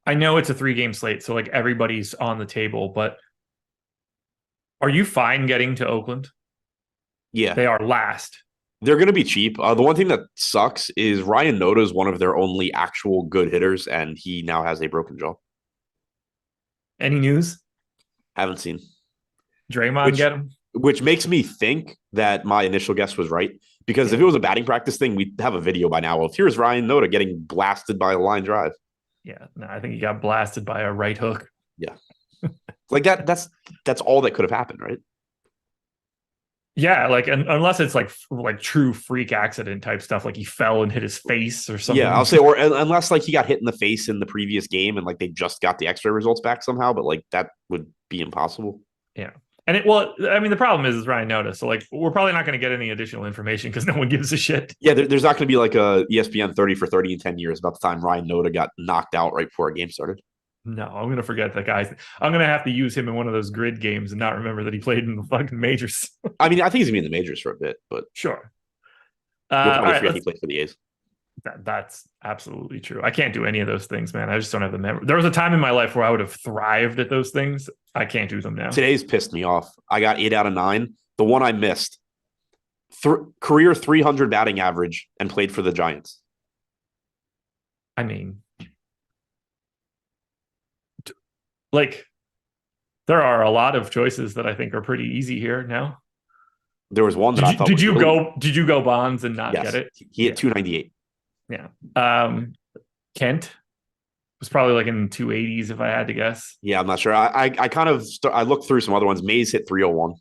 I know it's a 3-game slate, so like everybody's on the table, but are you fine getting to Oakland? Yeah. They are last. They're going to be cheap. The one thing that sucks is Ryan Noda is one of their only actual good hitters, and he now has a broken jaw. Any news? Haven't seen. Draymond get him? Which makes me think that my initial guess was right. Because if it was a batting practice thing, we'd have a video by now of here's Ryan Noda getting blasted by a line drive. Yeah, no, I think he got blasted by a right hook. Yeah. Like that's all that could have happened, right? Yeah, like unless it's like true freak accident type stuff, like he fell and hit his face or something. Yeah, I'll say, or unless like he got hit in the face in the previous game and like they just got the X-ray results back somehow, but like that would be impossible. Yeah. And the problem is Ryan Noda. So like we're probably not going to get any additional information because no one gives a shit. Yeah, there's not going to be like a ESPN 30 for 30 in 10 years about the time Ryan Noda got knocked out right before a game started. No, I'm going to forget that guy. I'm going to have to use him in one of those grid games and not remember that he played in the fucking majors. I mean, I think he's going to be in the majors for a bit, but sure. You'll probably forget he played for the A's. That's absolutely true. I can't do any of those things, man. I just don't have the memory. There was a time in my life where I would have thrived at those things. I can't do them now. Today's pissed me off. I got 8 out of 9. The one I missed, career 300 batting average and played for the Giants. I mean, like, there are a lot of choices that I think are pretty easy here now. There was one that I thought. Did you go Bonds and not get it? He hit 298. Yeah. Kent was probably like in 280s if I had to guess. Yeah, I'm not sure. I kind of I looked through some other ones. Mays hit 301.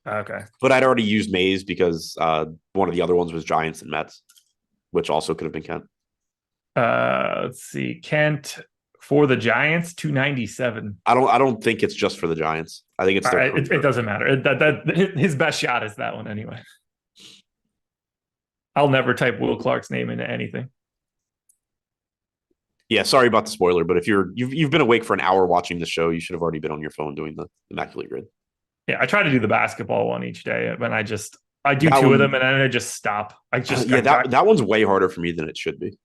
Okay. But I'd already used Mays because one of the other ones was Giants and Mets, which also could have been Kent. Let's see. Kent for the Giants, 297. I don't think it's just for the Giants. I think it's their it doesn't matter. His best shot is that one anyway. I'll never type Will Clark's name into anything. Yeah, sorry about the spoiler, but if you've been awake for an hour watching the show, you should have already been on your phone doing the Immaculate Grid. Yeah, I try to do the basketball one each day, and I do that 2 of them, and then I just stop. That one's way harder for me than it should be.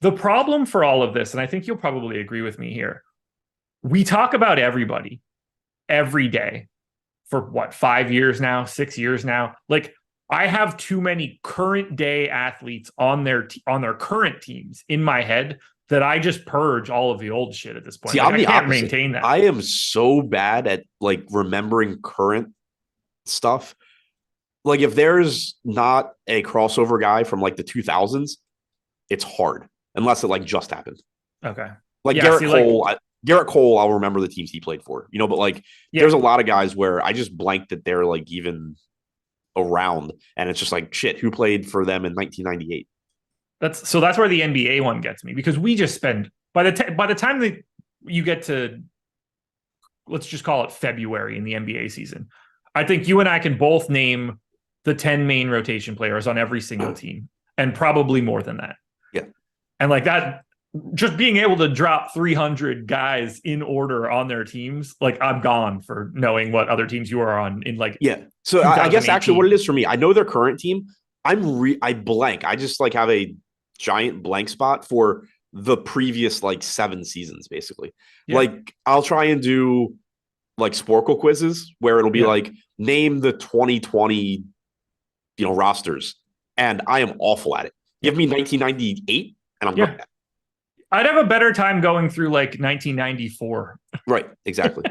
The problem for all of this, and I think you'll probably agree with me here, we talk about everybody every day for 5 years now, 6 years now. Like, I have too many current day athletes on their current teams in my head that I just purge all of the old shit at this point. See, like, I can't maintain that. I am so bad at like remembering current stuff. Like, if there's not a crossover guy from like the 2000s, it's hard unless it like just happened. Okay. Like, yeah, Garrett Cole, I'll remember the teams he played for, but like there's a lot of guys where I just blanked that they're like even around, and it's just like, shit, who played for them in 1998? That's where the NBA one gets me, because we just spend by the time that you get to, let's just call it February in the NBA season, I think you and I can both name the 10 main rotation players on every single team, and probably more than that. Yeah. And like that, just being able to drop 300 guys in order on their teams, like I'm gone for knowing what other teams you are on in like. Yeah. So I guess actually what it is for me, I know their current team. I blank. I just like have a giant blank spot for the previous like 7 seasons, basically. Yeah. Like I'll try and do like Sporkle quizzes where it'll be like name the 2020, rosters. And I am awful at it. Give me 1998 and I'm good. I'd have a better time going through like 1994. Right, exactly.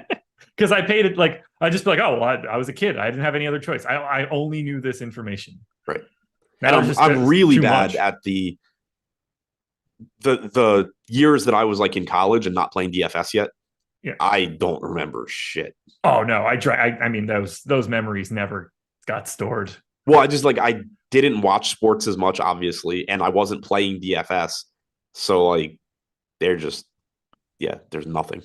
Because I paid it like I just be like, oh, well, I was a kid. I didn't have any other choice. I only knew this information. Right. And I'm really bad at the years that I was like in college and not playing DFS yet. Yeah. I don't remember shit. Oh no, I mean those memories never got stored. Well, I didn't watch sports as much, obviously, and I wasn't playing DFS. So like there's nothing.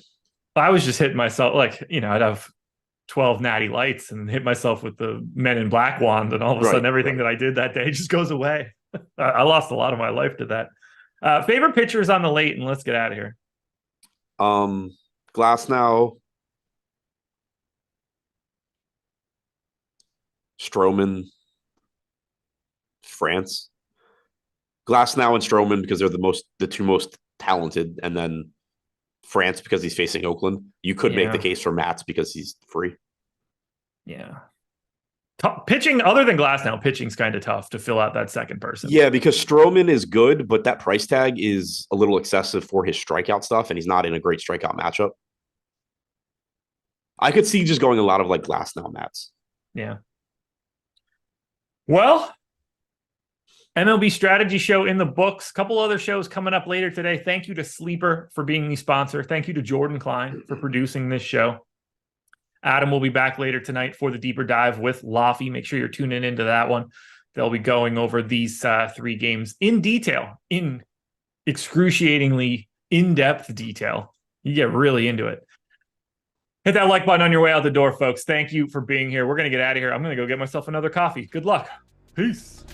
I was just hitting myself like, I'd have 12 natty lights and hit myself with the Men in Black wand, and all of a sudden everything that I did that day just goes away. I lost a lot of my life to that. Favorite pitchers on the late, and let's get out of here. Glasnow, Stroman, France. Glasnow and Stroman because they're the two most talented, and then France because he's facing Oakland. You could make the case for Matz because he's free. Yeah. Pitching, other than Glasnow, pitching's kind of tough to fill out that second person. Yeah, because Stroman is good, but that price tag is a little excessive for his strikeout stuff, and he's not in a great strikeout matchup. I could see just going a lot of like Glasnow Matz. Yeah. Well, MLB Strategy Show in the books. A couple other shows coming up later today. Thank you to Sleeper for being the sponsor. Thank you to Jordan Klein for producing this show. Adam will be back later tonight for the deeper dive with Laffy. Make sure you're tuning into that one. They'll be going over these 3 games in detail, in excruciatingly in-depth detail. You get really into it. Hit that like button on your way out the door, folks. Thank you for being here. We're going to get out of here. I'm going to go get myself another coffee. Good luck. Peace.